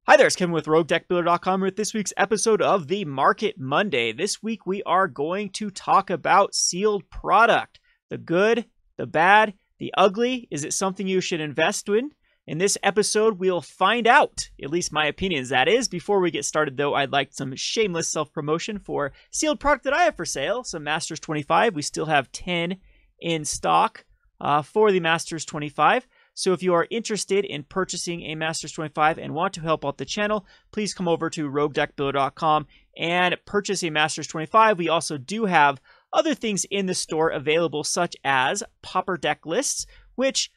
Hi there, it's Kevin with RogueDeckBuilder.com with this week's episode of the Market Monday. This week we are going to talk about sealed product. The good, the bad, the ugly. Is it something you should invest in? In this episode, we'll find out, at least my opinions, that is. Before we get started, though, I'd like some shameless self-promotion for sealed product that I have for sale, some Masters 25. We still have 10 in stock for the Masters 25. So if you are interested in purchasing a Masters 25 and want to help out the channel, please come over to RogueDeckBuilder.com and purchase a Masters 25. We also do have other things in the store available, such as popper deck lists, which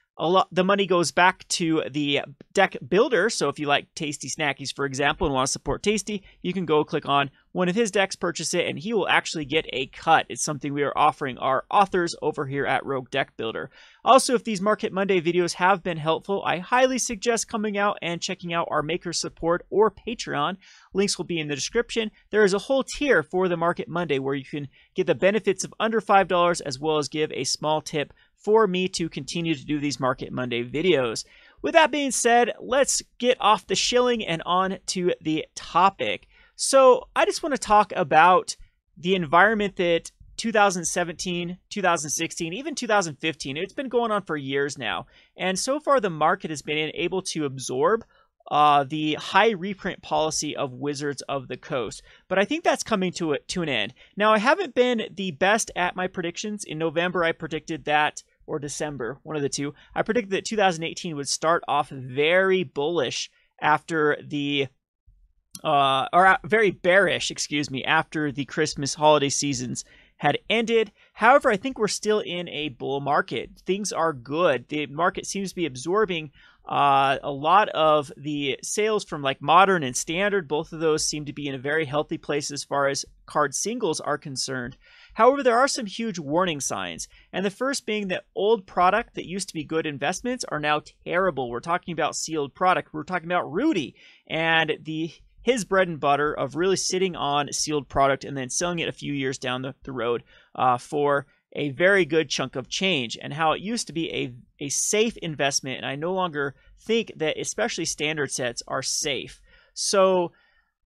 the money goes back to the deck builder. So if you like Tasty Snackies, for example, and want to support Tasty, you can go click on one of his decks, purchase it, and he will actually get a cut. It's something we are offering our authors over here at Rogue Deck Builder. Also, if these Market Monday videos have been helpful, I highly suggest coming out and checking out our Maker Support or Patreon. Links will be in the description. There is a whole tier for the Market Monday where you can get the benefits of under $5 as well as give a small tip for me to continue to do these Market Monday videos. With that being said, let's get off the shilling and on to the topic. So I just want to talk about the environment that 2017, 2016, even 2015, it's been going on for years now. And so far the market has been able to absorb the high reprint policy of Wizards of the Coast. But I think that's coming to an end. Now, I haven't been the best at my predictions. In November, I predicted that, or December, one of the two, I predicted that 2018 would start off very bullish after the, very bearish, excuse me, after the Christmas holiday seasons had ended. However, I think we're still in a bull market. Things are good. The market seems to be absorbing a lot of the sales from like Modern and Standard. Both of those seem to be in a very healthy place as far as card singles are concerned. However, there are some huge warning signs, and the first being that old product that used to be good investments are now terrible. We're talking about sealed product. We're talking about Rudy and his bread and butter of really sitting on sealed product and then selling it a few years down the road for a very good chunk of change, and how it used to be a safe investment, and I no longer think that especially standard sets are safe. So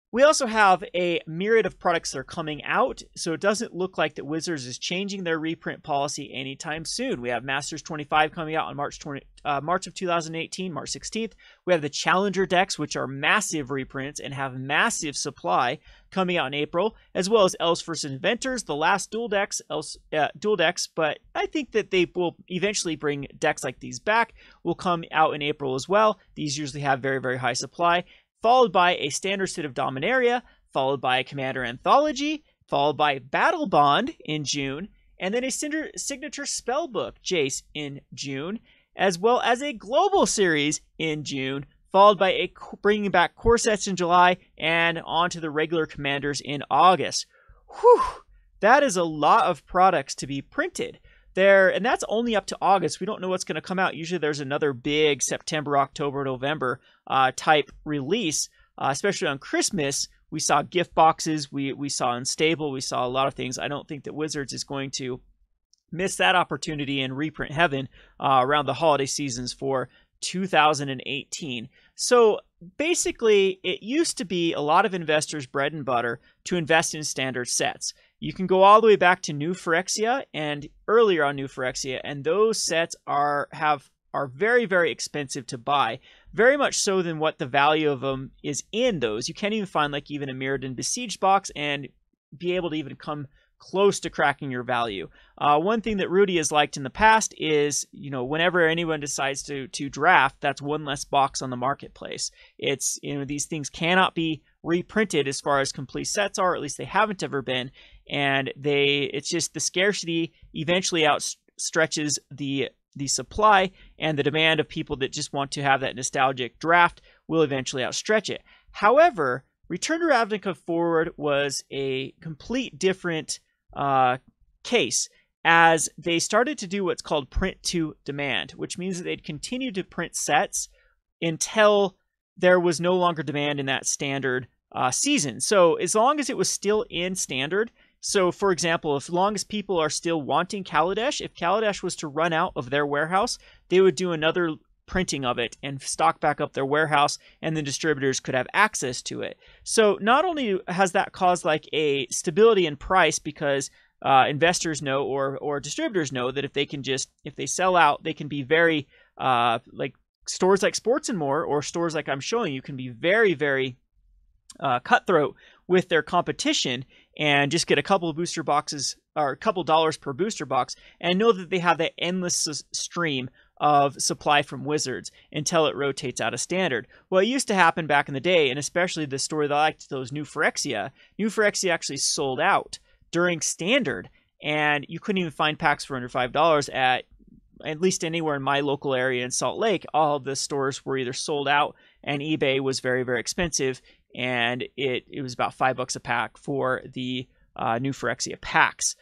we also have a myriad of products that are coming out, so it doesn't look like that Wizards is changing their reprint policy anytime soon. We have Masters 25 coming out on March of 2018, March 16th. We have the Challenger decks, which are massive reprints and have massive supply, coming out in April, as well as Elves vs. Inventors, the last dual decks, but I think that they will eventually bring decks like these back, will come out in April as well. These usually have very, very high supply, followed by a standard set of Dominaria, followed by a Commander Anthology, followed by Battle Bond in June, and then a signature spellbook, Jace, in June, as well as a global series in June, followed by bringing back core sets in July, and on to the regular commanders in August. Whew, that is a lot of products to be printed there, and that's only up to August. We don't know what's going to come out. Usually there's another big September, October, November type release, especially on Christmas. We saw gift boxes, we saw Unstable, we saw a lot of things. I don't think that Wizards is going to miss that opportunity in reprint heaven around the holiday seasons for 2018. So basically, it used to be a lot of investors' bread and butter to invest in standard sets. You can go all the way back to New Phyrexia and earlier on New Phyrexia, and those sets are very, very expensive to buy. Very much so than what the value of them is in those. You can't even find like even a Mirrodin Besieged box and be able to even come close to cracking your value. One thing that Rudy has liked in the past is, whenever anyone decides to draft, that's one less box on the marketplace. It's, these things cannot be reprinted as far as complete sets are, or at least they haven't ever been, and it's just the scarcity eventually outstretches the supply, and the demand of people that just want to have that nostalgic draft will eventually outstretch it. However, Return to Ravnica Forward was a complete different case, as they started to do what's called print to demand, which means that they'd continue to print sets until there was no longer demand in that standard season. So as long as it was still in standard, so for example, as long as people are still wanting Kaladesh, if Kaladesh was to run out of their warehouse, they would do another printing of it and stock back up their warehouse, and then distributors could have access to it. So not only has that caused like a stability in price, because investors know or distributors know that if they sell out, they can be very like stores like Sports and More or stores like I'm showing you can be very, very cutthroat with their competition and just get a couple of booster boxes or a couple dollars per booster box and know that they have that endless stream of supply from Wizards until it rotates out of Standard. Well, it used to happen back in the day, and especially the story that I liked, those New Phyrexia actually sold out during Standard, and you couldn't even find packs for under $5 at least anywhere in my local area in Salt Lake. All of the stores were either sold out, and eBay was very, very expensive, and it was about $5 a pack for the New Phyrexia packs.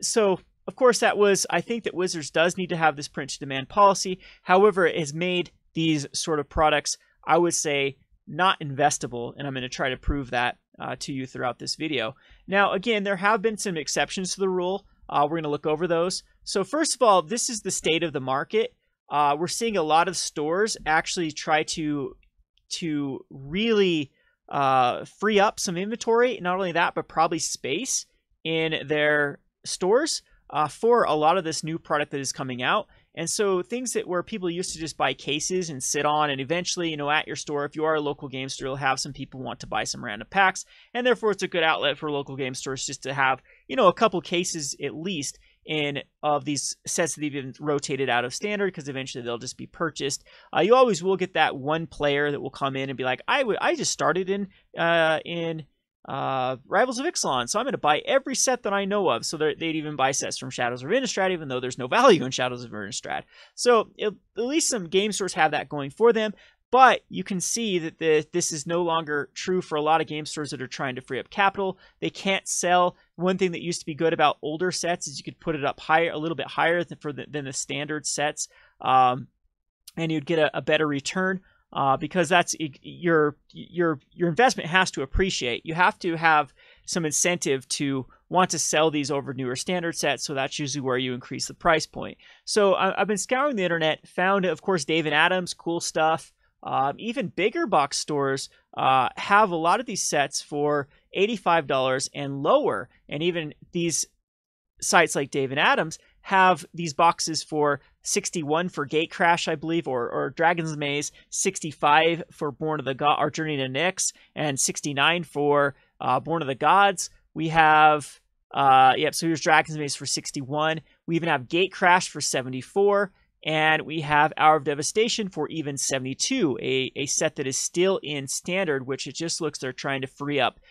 So of course I think that Wizards does need to have this print to demand policy. However, it has made these sort of products, I would say, not investable, and I'm going to try to prove that to you throughout this video. Now, again, there have been some exceptions to the rule. We're going to look over those. So first of all, this is the state of the market. We're seeing a lot of stores actually try to really free up some inventory. Not only that, but probably space in their stores for a lot of this new product that is coming out. And so things that where people used to just buy cases and sit on, and eventually, you know, at your store, if you are a local game store, you'll have some people want to buy some random packs, and therefore it's a good outlet for local game stores just to have, you know, a couple cases at least of these sets that have been rotated out of Standard, because eventually they'll just be purchased. You always will get that one player that will come in and be like, I just started in Rivals of Ixalan, so I'm going to buy every set that I know of. So they'd even buy sets from Shadows of Innistrad, even though there's no value in Shadows of Innistrad. So at least some game stores have that going for them. But you can see that this is no longer true for a lot of game stores that are trying to free up capital. They can't sell. One thing that used to be good about older sets is you could put it up higher, a little bit higher than the standard sets, and you'd get a better return. Because that's your investment has to appreciate. You have to have some incentive to want to sell these over newer standard sets, so that's usually where you increase the price point. So I've been scouring the internet, found, of course, Dave & Adams, cool stuff. Even bigger box stores have a lot of these sets for $85 and lower, and even these sites like Dave & Adams have these boxes for $61 for Gatecrash, I believe, or Dragon's Maze, $65 for Born of the God or Journey to Nyx, and $69 for Born of the Gods. We have so here's Dragon's Maze for $61. We even have Gatecrash for $74, and we have Hour of Devastation for even $72, a set that is still in Standard, which it just looks they're trying to free up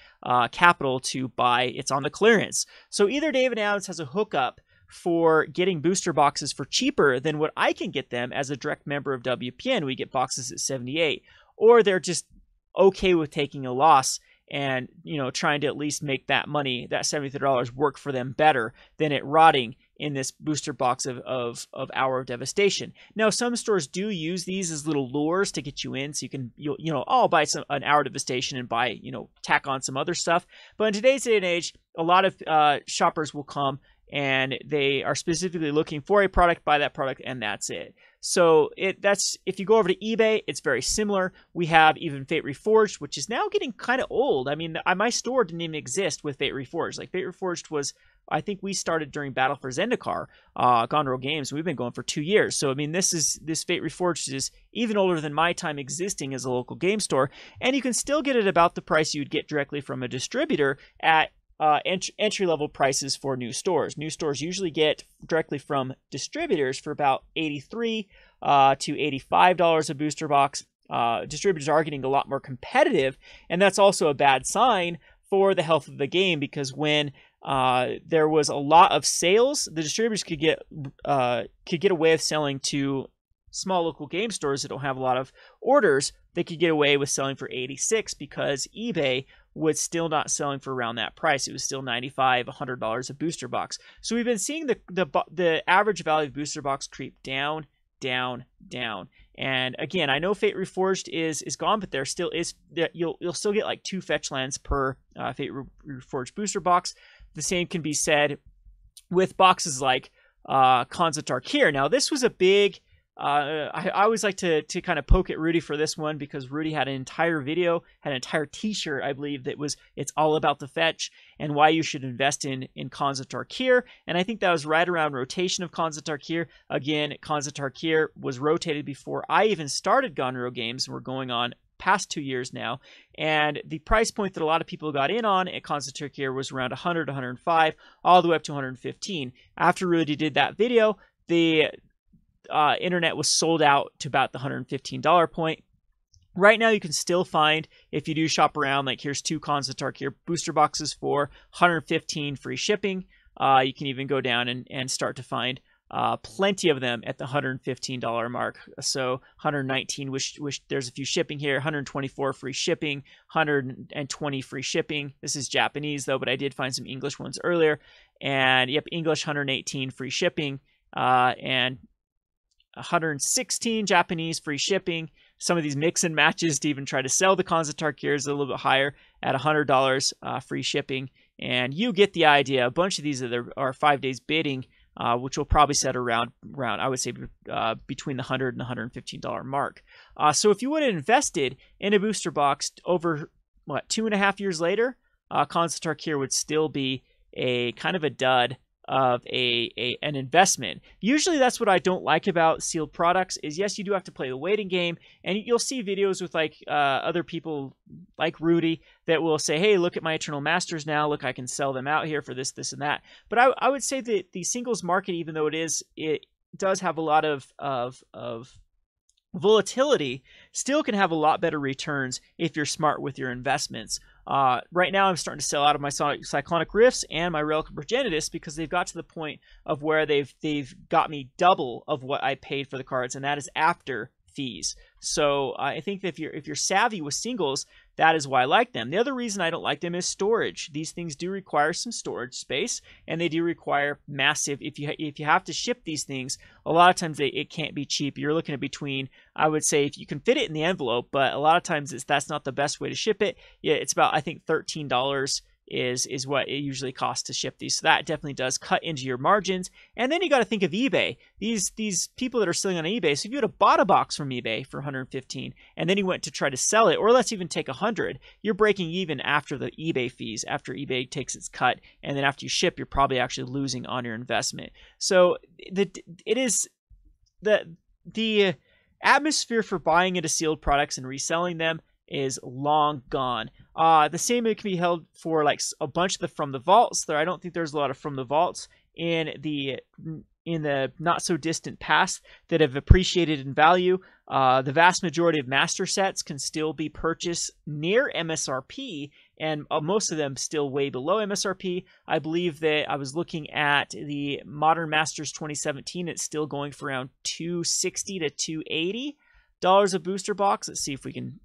capital to buy. It's on the clearance. So either Dave & Adams has a hookup for getting booster boxes for cheaper than what I can get them as a direct member of WPN. We get boxes at $78, or they're just okay with taking a loss and, you know, trying to at least make that money, that $73, work for them better than it rotting in this booster box of Hour of Devastation. Now, some stores do use these as little lures to get you in, so you know, I'll buy an Hour of Devastation and buy, you know, tack on some other stuff. But in today's day and age, a lot of shoppers will come and they are specifically looking for a product, buy that product, and that's it. So if you go over to eBay, it's very similar. We have even Fate Reforged, which is now getting kind of old. I mean, my store didn't even exist with Fate Reforged. Like, Fate Reforged was, I think we started during Battle for Zendikar, Gondor Games. We've been going for 2 years. So, I mean, this Fate Reforged is even older than my time existing as a local game store. And you can still get it about the price you'd get directly from a distributor at entry-level prices for new stores. New stores usually get directly from distributors for about $83 to $85 a booster box. Distributors are getting a lot more competitive, and that's also a bad sign for the health of the game, because when there was a lot of sales, the distributors could get away with selling to small local game stores that don't have a lot of orders. They could get away with selling for $86 because eBay was still not selling for around that price. It was still $95, $100 a booster box. So we've been seeing the average value of booster box creep down, down, down. And again, I know Fate Reforged is gone, but there still is, you'll still get like 2 fetch lands per Fate Reforged booster box. The same can be said with boxes like Khans of Tarkir. Now, this was a big I always like to kind of poke at Rudy for this one, because Rudy had an entire video, had an entire t-shirt, I believe, that was, it's all about the fetch and why you should invest in Khans of Tarkir. And I think that was right around rotation of Khans of Tarkir. Again, Khans of Tarkir was rotated before I even started Gonro Games. We're going on past 2 years now, and the price point that a lot of people got in on at Khans of Tarkir was around 100, 105, all the way up to 115. After Rudy did that video, the internet was sold out to about the $115 point. Right now, you can still find, if you do shop around, like here's 2 Khans of Tarkir booster boxes for 115 free shipping. You can even go down and start to find plenty of them at the $115 mark. So 119, which there's a few shipping here, 124 free shipping, 120 free shipping. This is Japanese though, but I did find some English ones earlier. And yep, English 118 free shipping, and 116 Japanese free shipping. Some of these mix and matches to even try to sell the Khans of Tarkir is a little bit higher at $100 free shipping. And you get the idea. A bunch of these are 5 days bidding, which will probably set around I would say between the $100 and $115 mark. So if you would have invested in a booster box over, 2.5 years later, Khans of Tarkir would still be a kind of a dud of an investment. Usually that's what I don't like about sealed products is, yes, you do have to play the waiting game, and you'll see videos with like other people like Rudy that will say, hey, look at my Eternal Masters now, look, I can sell them out here for this, this, and that. But I would say that the singles market, even though it does have a lot of volatility, still can have a lot better returns if you're smart with your investments. Right now, I'm starting to sell out of my Cyclonic Rifts and my Relic of Progenitus because they've got to the point of where they've got me double of what I paid for the cards, and that is after fees. So I think that if you're savvy with singles, that is why I like them. The other reason I don't like them is storage. These things do require some storage space, and they do require massive. If you have to ship these things, a lot of times it can't be cheap. You're looking at between, I would say, if you can fit it in the envelope, but a lot of times that's not the best way to ship it. Yeah, it's about, I think, $13 is what it usually costs to ship these. So that definitely does cut into your margins. And then you got to think of eBay. These people that are selling on eBay. So if you would have bought a box from eBay for 115 and then you went to try to sell it, or let's even take 100, you're breaking even after the eBay fees, after eBay takes its cut, and then after you ship, you're probably actually losing on your investment. So the atmosphere for buying into sealed products and reselling them is long gone. The same can be held for like a bunch of the From the Vaults. I don't think there's a lot of From the Vaults in the not so distant past that have appreciated in value. The vast majority of master sets can still be purchased near MSRP, and most of them still way below MSRP. I believe that I was looking at the Modern Masters 2017. It's still going for around $260 to $280 a booster box. Let's see if we can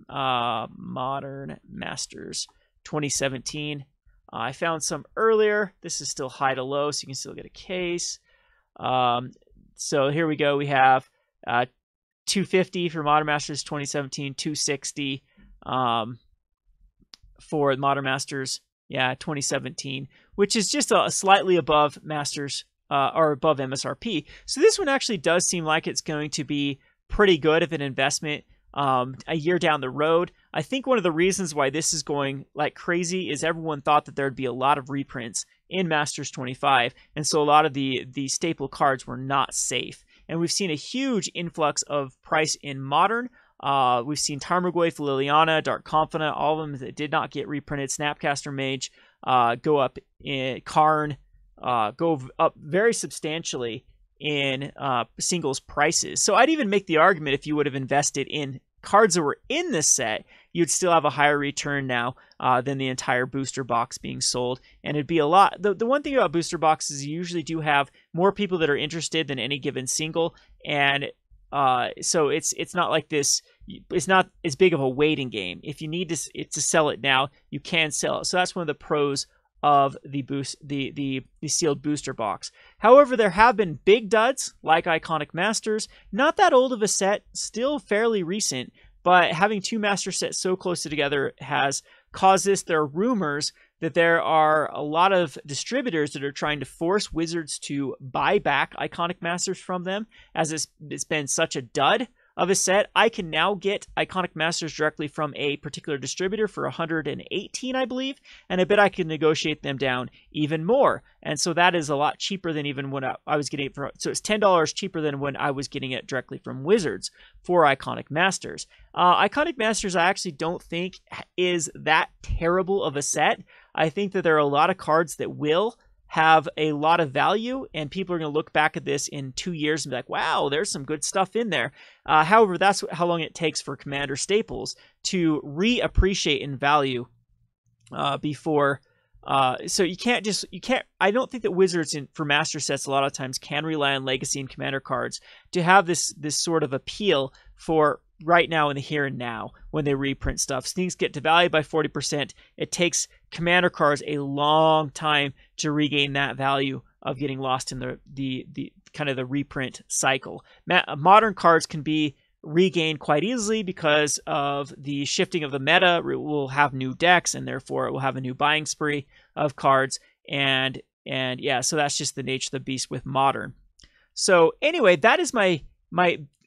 Modern Masters 2017. I found some earlier. This is still high to low, so you can still get a case. So here we go. We have $250 for Modern Masters 2017, $260 for Modern Masters 2017, which is just slightly above Masters or above MSRP. So this one actually does seem like it's going to be pretty good of an investment a year down the road. I think one of the reasons why this is going like crazy is everyone thought that there'd be a lot of reprints in Masters 25, and so a lot of the staple cards were not safe. And we've seen a huge influx of price in Modern. We've seen Tarmogoyf, Liliana, Dark Confidant, all of them that did not get reprinted. Snapcaster Mage go up in Karn, go up very substantially in singles prices. So I'd even make the argument if you would have invested in cards that were in this set, you'd still have a higher return now than the entire booster box being sold. And it'd be a lot. The one thing about booster boxes is you usually do have more people that are interested than any given single. And so it's not like this. It's not as big of a waiting game. If you need to sell it now, you can sell it. So that's one of the pros of the sealed booster box. However, there have been big duds like Iconic Masters. Not that old of a set, still fairly recent, but having two master sets so close together has caused this. There are rumors that there are a lot of distributors that are trying to force Wizards to buy back Iconic Masters from them, as it's been such a dud of a set. I can now get Iconic Masters directly from a particular distributor for 118, I believe, and I bet I can negotiate them down even more. And so that is a lot cheaper than even when I was getting it for. So it's $10 cheaper than when I was getting it directly from Wizards for Iconic Masters. Iconic Masters, I actually don't think is that terrible of a set. I think that there are a lot of cards that will have a lot of value, and people are going to look back at this in 2 years and be like, wow, there's some good stuff in there. However, that's how long it takes for Commander staples to reappreciate in value before. So you can't, I don't think that Wizards for Master sets a lot of times can rely on Legacy and Commander cards to have this sort of appeal for right now in the here and now when they reprint stuff. So things get devalued by 40%. It takes Commander cards a long time to regain that value of getting lost in the kind of the reprint cycle. Modern cards can be regained quite easily because of the shifting of the meta. We'll have new decks, and therefore it will have a new buying spree of cards. And yeah, so that's just the nature of the beast with Modern. So anyway, that is my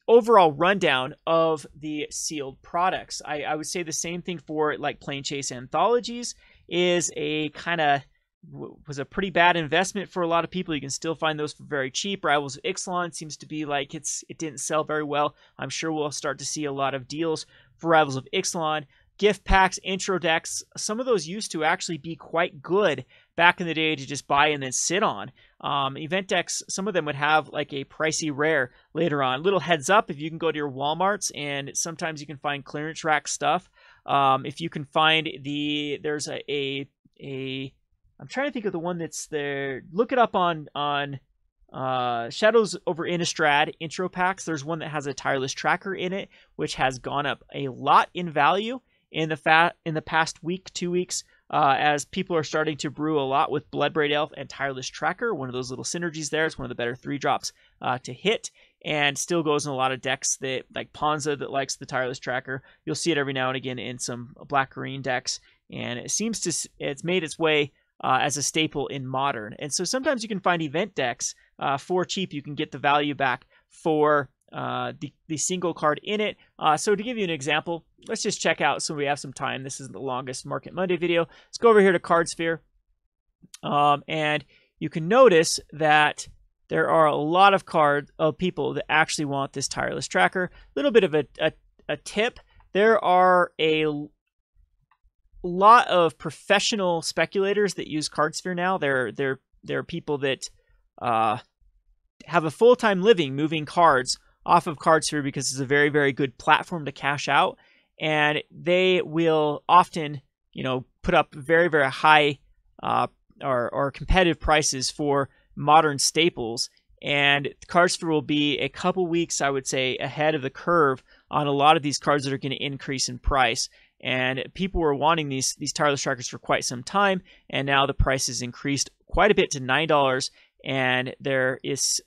overall rundown of the sealed products. I would say the same thing for like Plane Chase Anthologies is a kind of was a pretty bad investment for a lot of people. You can still find those for very cheap. Rivals of Ixalan seems to be like it didn't sell very well. I'm sure we'll start to see a lot of deals for Rivals of Ixalan. Gift packs, intro decks, some of those used to actually be quite good back in the day to just buy and then sit on. Event decks, some of them would have like a pricey rare later on. Little heads up, if you can go to your Walmarts, and sometimes you can find clearance rack stuff. If you can find there's I'm trying to think of the one that's there. Look it up on Shadows over Innistrad intro packs. There's one that has a Tireless Tracker in it, which has gone up a lot in value in the past week, 2 weeks, as people are starting to brew a lot with Bloodbraid Elf and Tireless Tracker. One of those little synergies there. It's one of the better 3-drops to hit, and still goes in a lot of decks that like Ponza that likes the Tireless Tracker. You'll see it every now and again in some black-green decks, and it's made its way as a staple in Modern. And so sometimes you can find event decks for cheap. You can get the value back for the single card in it. So to give you an example, let's just check out, so we have some time. This is the longest Market Monday video. Let's go over here to CardSphere. And you can notice that there are a lot of people that actually want this Tireless Tracker. A little bit of a tip. There are a lot of professional speculators that use CardSphere now. There are people that have a full-time living moving cards off of CardSphere because it's a very, very good platform to cash out, and they will often, put up very, very high or competitive prices for Modern staples. And CardSphere will be a couple weeks, I would say, ahead of the curve on a lot of these cards that are going to increase in price. And people were wanting these Tireless Trackers for quite some time, and now the price has increased quite a bit to $9. And there is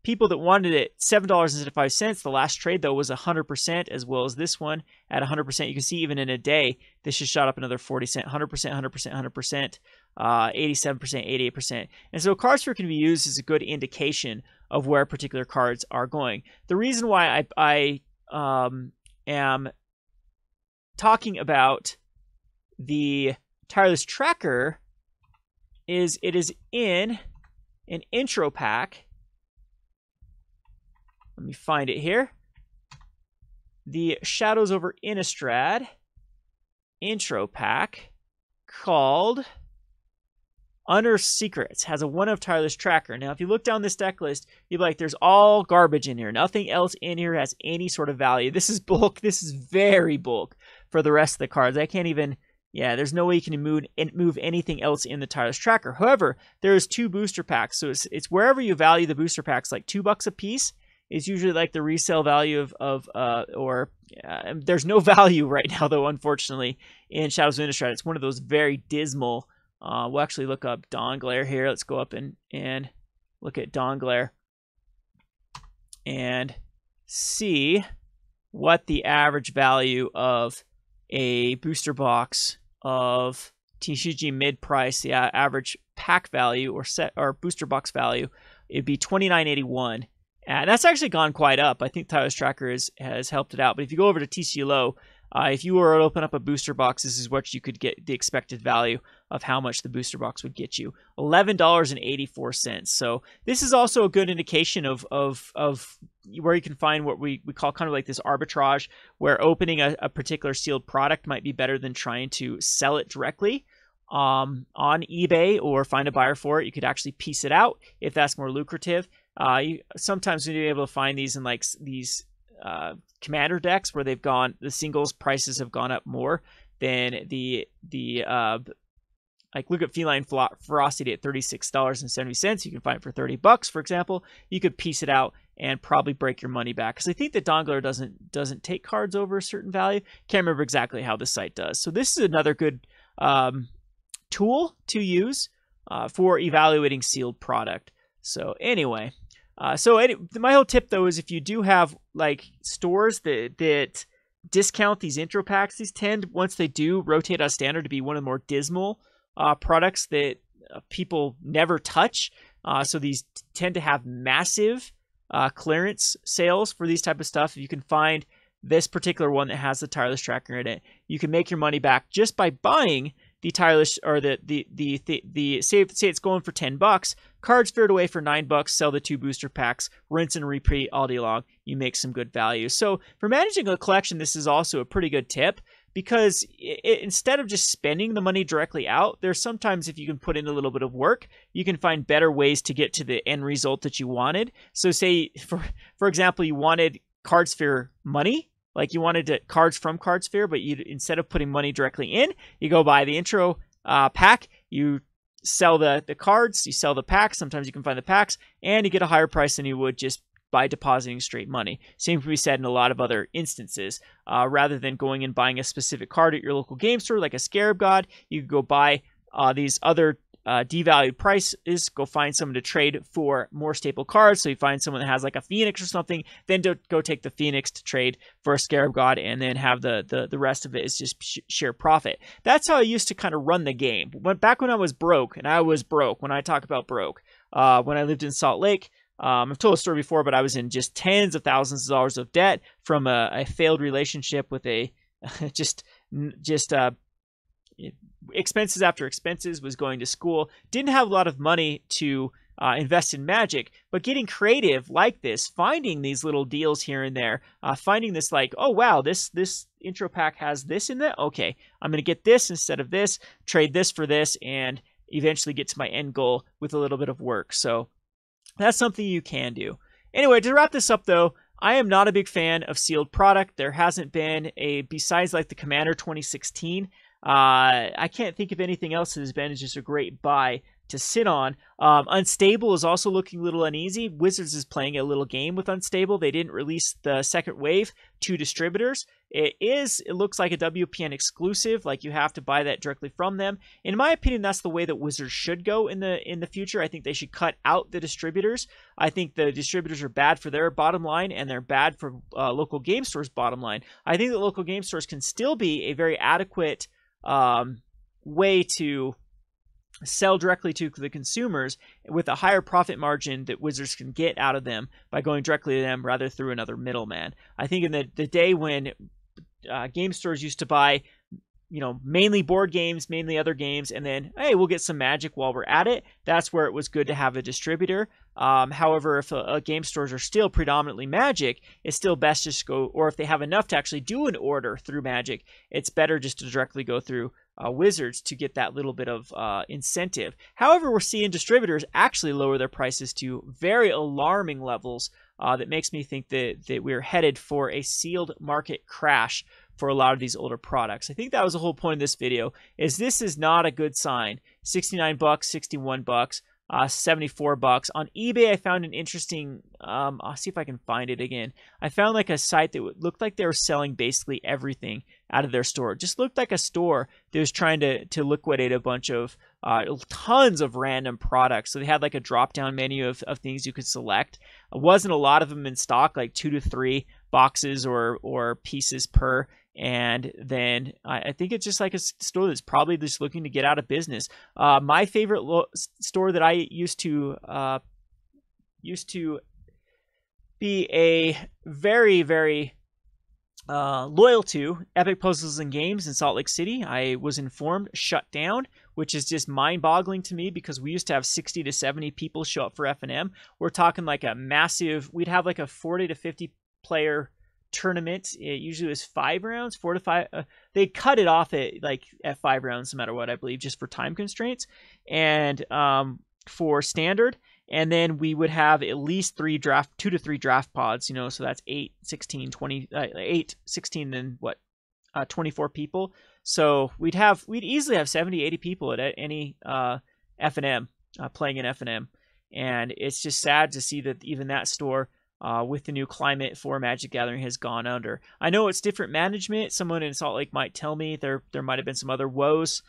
people that wanted it $7.05. The last trade, though, was 100%, as well as this one at 100%. You can see even in a day, this has shot up another 40 cents, 100%, 100%, 100%, 87%, 88%. And so CardSphere can be used as a good indication of where particular cards are going. The reason why I am talking about the Tireless Tracker is it is in an intro pack. Let me find it here. The Shadows over Innistrad intro pack called Unearthed Secrets. Has a 1-of Tireless Tracker. Now, if you look down this deck list, you'd be like, there's all garbage in here. Nothing else in here has any sort of value. This is bulk. This is very bulk for the rest of the cards. I can't even... Yeah, there's no way you can move anything else in the Tireless Tracker. However, there's 2 booster packs. So it's wherever you value the booster packs, like $2 a piece is usually like the resale value there's no value right now, though, unfortunately, in Shadows of Innistrad. It's one of those very dismal... we'll actually look up Dawn Glare here. Let's go up and look at Dawn Glare and see what the average value of a booster box of TCG mid price, the average pack value or booster box value, it'd be $29.81. And that's actually gone quite up. I think Tyler's Tracker has helped it out. But if you go over to TCG Low, if you were to open up a booster box, this is what you could get, the expected value of how much the booster box would get you. $11.84. So this is also a good indication of where you can find what we call kind of like this arbitrage, where opening a particular sealed product might be better than trying to sell it directly on eBay or find a buyer for it. You could actually piece it out if that's more lucrative. Sometimes when you're able to find these in like these commander decks where the singles prices have gone up more than the like look at Feline Ferocity at $36.70. You can find it for $30, for example. You could piece it out and probably break your money back, because I think that Dongler doesn't take cards over a certain value. Can't remember exactly how the site does. So this is another good tool to use for evaluating sealed product. So anyway, my whole tip though is if you do have like stores that discount these intro packs, these tend, once they do rotate out of standard, to be one of the more dismal products that people never touch. So these tend to have massive clearance sales for these type of stuff. If you can find this particular one that has the Tireless Tracker in it, you can make your money back just by buying the Tireless, or the say it's going for $10, cards fared away for $9, sell the 2 booster packs, rinse and repeat all day long. You make some good value. So for managing a collection, this is also a pretty good tip, because instead of just spending the money directly out, there's sometimes, if you can put in a little bit of work, you can find better ways to get to the end result that you wanted. So say, for example, you wanted Cardsphere money, like you wanted cards from Cardsphere, but instead of putting money directly in, you go buy the intro pack, you sell the cards, you sell the packs, sometimes you can find the packs, and you get a higher price than you would just by depositing straight money. Same can be said in a lot of other instances. Rather than going and buying a specific card at your local game store, like a Scarab God, you could go buy these other devalued prices, go find someone to trade for more staple cards. So you find someone that has like a Phoenix or something, then go take the Phoenix to trade for a Scarab God, and then have the rest of it is just sheer profit. That's how I used to kind of run the game. Back when I was broke, and I was broke, when I talk about broke, when I lived in Salt Lake, I've told a story before, but I was in just tens of thousands of dollars of debt from a failed relationship with a expenses after expenses, was going to school, didn't have a lot of money to invest in Magic, but getting creative like this, finding these little deals here and there, finding this like, oh wow, this intro pack has this in it, okay, I'm going to get this instead of this, trade this for this, and eventually get to my end goal with a little bit of work. So that's something you can do. Anyway, to wrap this up though, I am not a big fan of sealed product. There hasn't been besides like the Commander 2016, I can't think of anything else that has been just a great buy to sit on. Unstable is also looking a little uneasy. Wizards is playing a little game with Unstable. They didn't release the second wave to distributors. It looks like a WPN exclusive, like you have to buy that directly from them. In my opinion, that's the way that Wizards should go in the future. I think they should cut out the distributors. I think the distributors are bad for their bottom line, and they're bad for local game stores' bottom line. I think that local game stores can still be a very adequate way to sell directly to the consumers with a higher profit margin that Wizards can get out of them by going directly to them rather through another middleman. I think in the day when game stores used to buy, mainly board games, mainly other games, and then, hey, we'll get some Magic while we're at it, that's where it was good to have a distributor. However, if game stores are still predominantly Magic, it's still best just go, or if they have enough to actually do an order through Magic, it's better just to directly go through Wizards to get that little bit of incentive. However, we're seeing distributors actually lower their prices to very alarming levels that makes me think that we're headed for a sealed market crash for a lot of these older products. I think that was the whole point of this video, is this is not a good sign. $69, $61, $74 on eBay. I found an interesting, I'll see if I can find it again. I found like a site that looked like they were selling basically everything out of their store. It just looked like a store that was trying to liquidate a bunch of tons of random products. So they had like a drop down menu of things you could select. It wasn't a lot of them in stock, like 2 to 3 boxes or pieces per. And then I think it's just like a store that's probably just looking to get out of business. My favorite store that I used to be a very, very loyal to, Epic Puzzles and Games in Salt Lake City, I was informed, shut down, which is just mind-boggling to me because we used to have 60 to 70 people show up for F&M. We're talking like a massive, we'd have like a 40 to 50 player tournament. It usually was 5 rounds, 4 to 5. They'd cut it off at 5 rounds no matter what, I believe, just for time constraints. And for standard, and then we would have at least 2 to 3 draft pods, so that's 8, 16, 20, 8, 16, and 24 people. So we'd easily have 70, 80 people at any F&M, playing in F&M. And it's just sad to see that even that store, with the new climate for Magic Gathering, has gone under. I know it's different management. Someone in Salt Lake might tell me there might have been some other woes,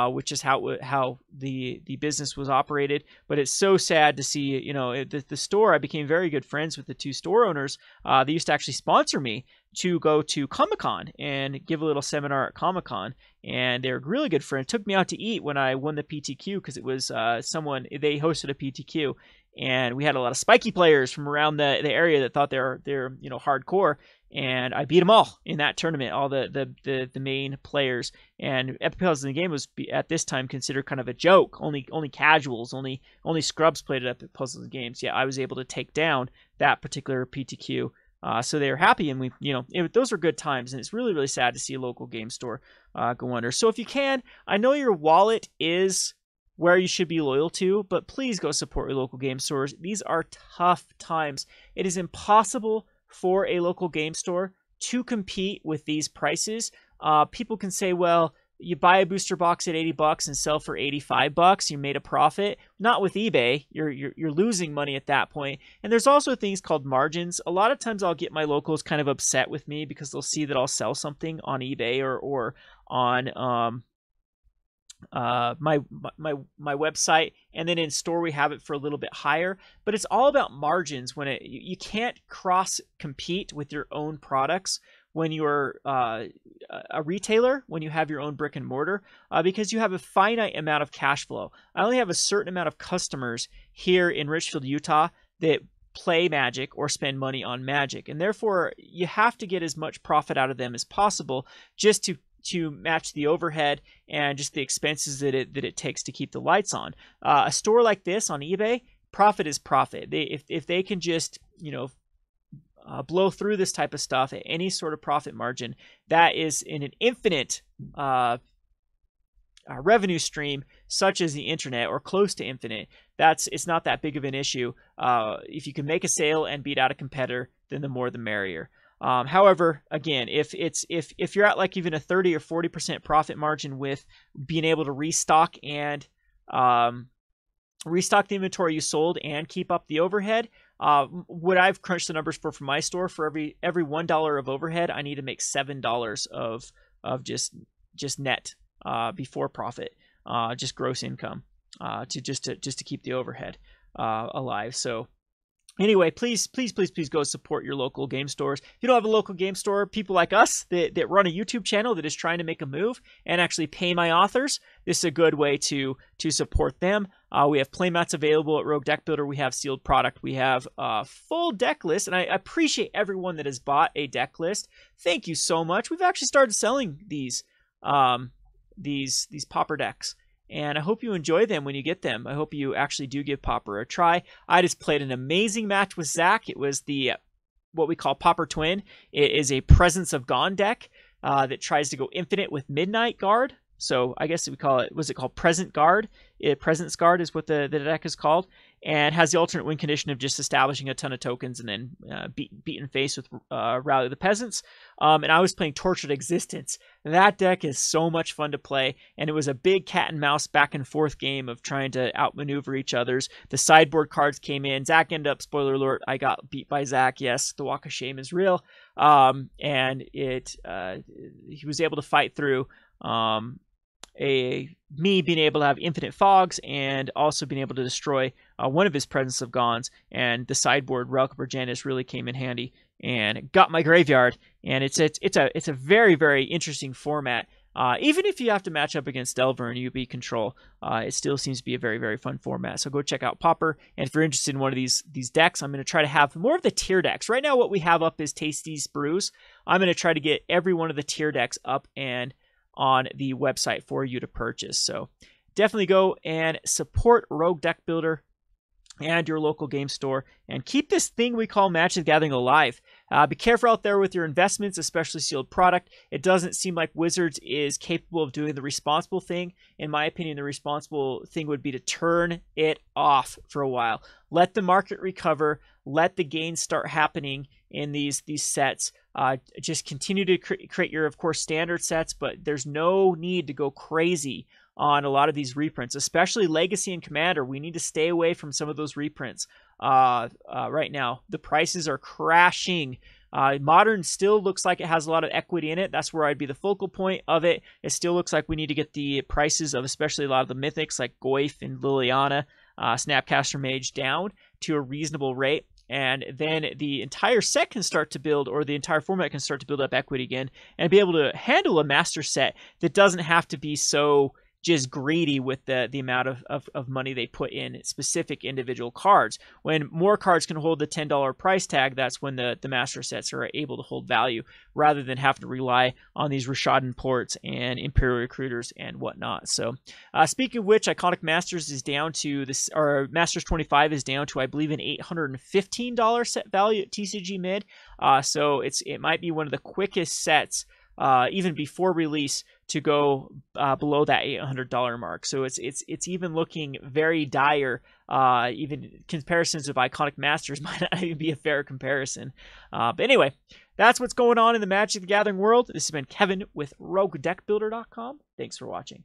which is how the business was operated. But it's so sad to see, the store. I became very good friends with the 2 store owners. They used to actually sponsor me to go to Comic-Con and give a little seminar at Comic-Con. And they're really good friends. Took me out to eat when I won the PTQ because it was they hosted a PTQ. And we had a lot of spiky players from around the area that thought they're hardcore, and I beat them all in that tournament, all the main players. And Epic Puzzles in the Game was at this time considered kind of a joke. Only casuals, only scrubs played at Epic Puzzles in Games. Yeah, I was able to take down that particular PTQ. So they were happy, and those are good times. And it's really, really sad to see a local game store go under. So if you can, I know your wallet is where you should be loyal to, but please go support your local game stores. These are tough times. It is impossible for a local game store to compete with these prices. People can say, well, you buy a booster box at $80 and sell for $85, you made a profit. Not with eBay. You're losing money at that point. And there's also things called margins. A lot of times I'll get my locals kind of upset with me because they'll see that I'll sell something on eBay or on my website, and then in store we have it for a little bit higher. But it's all about margins. When you can't cross compete with your own products when you're a retailer, when you have your own brick and mortar, because you have a finite amount of cash flow. I only have a certain amount of customers here in Richfield, Utah that play Magic or spend money on Magic, and therefore you have to get as much profit out of them as possible just to match the overhead and just the expenses that it takes to keep the lights on. A store like this on eBay, profit is profit. If they can just blow through this type of stuff at any sort of profit margin, that is in an infinite revenue stream, such as the internet, or close to infinite. It's not that big of an issue. If you can make a sale and beat out a competitor, then the more the merrier. However, again, if you're at like even a 30 or 40% profit margin with being able to restock and restock the inventory you sold and keep up the overhead, what I've crunched the numbers for my store, for every $1 of overhead, I need to make $7 of just net before profit, just gross income, to keep the overhead alive. So anyway, please go support your local game stores. If you don't have a local game store, people like us that run a YouTube channel that is trying to make a move and actually pay my authors, this is a good way to support them. We have playmats available at Rogue Deck Builder. We have sealed product. We have a full deck list, and I appreciate everyone that has bought a deck list. Thank you so much. We've actually started selling these Pauper decks, and I hope you enjoy them when you get them. I hope you actually do give Pauper a try. I just played an amazing match with Zach. It was what we call Pauper Twin. It is a Presence of Gone deck that tries to go infinite with Midnight Guard. So I guess we call it, was it called Present Guard? Presence Guard is what the deck is called, and has the alternate win condition of just establishing a ton of tokens and then beating face with Rally the Peasants. And I was playing Tortured Existence. That deck is so much fun to play, and it was a big cat and mouse back and forth game of trying to outmaneuver each other's. The sideboard cards came in. Zach ended up, spoiler alert, I got beat by Zach. Yes, the walk of shame is real. And he was able to fight through me being able to have infinite fogs and also being able to destroy one of his Presence of Gones, and the sideboard Relic of Orjanis really came in handy and got my graveyard. And it's a very, very interesting format. Even if you have to match up against Delver and UB Control, it still seems to be a very, very fun format. So go check out Pauper. And if you're interested in one of these decks, I'm going to try to have more of the tier decks. Right now, what we have up is Tasty's Brews. I'm going to try to get every one of the tier decks up and on the website for you to purchase. So definitely go and support Rogue Deck Builder and your local game store, and keep this thing we call Magic the Gathering alive. Be careful out there with your investments, especially sealed product. It doesn't seem like Wizards is capable of doing the responsible thing. In my opinion, the responsible thing would be to turn it off for a while. Let the market recover. Let the gains start happening in these sets. Just continue to create your, of course, standard sets, but there's no need to go crazy on a lot of these reprints, especially Legacy and Commander. We need to stay away from some of those reprints right now. The prices are crashing. Modern still looks like it has a lot of equity in it. That's where I'd be the focal point of it. It still looks like we need to get the prices of especially a lot of the mythics like Goyf and Liliana, Snapcaster Mage down to a reasonable rate. And then the entire set can start to build, or the entire format can start to build up equity again and be able to handle a master set that doesn't have to be so just greedy with the amount of money they put in specific individual cards. When more cards can hold the $10 price tag, that's when the master sets are able to hold value, rather than have to rely on these Rishadan ports and Imperial Recruiters and whatnot. So speaking of which, Iconic Masters is down to this, or Masters 25 is down to, I believe, an $815 set value at TCG Mid. So it might be one of the quickest sets even before release to go below that $800 mark. So it's even looking very dire. Even comparisons of Iconic Masters might not even be a fair comparison. But anyway, that's what's going on in the Magic the Gathering world. This has been Kevin with RogueDeckBuilder.com. Thanks for watching.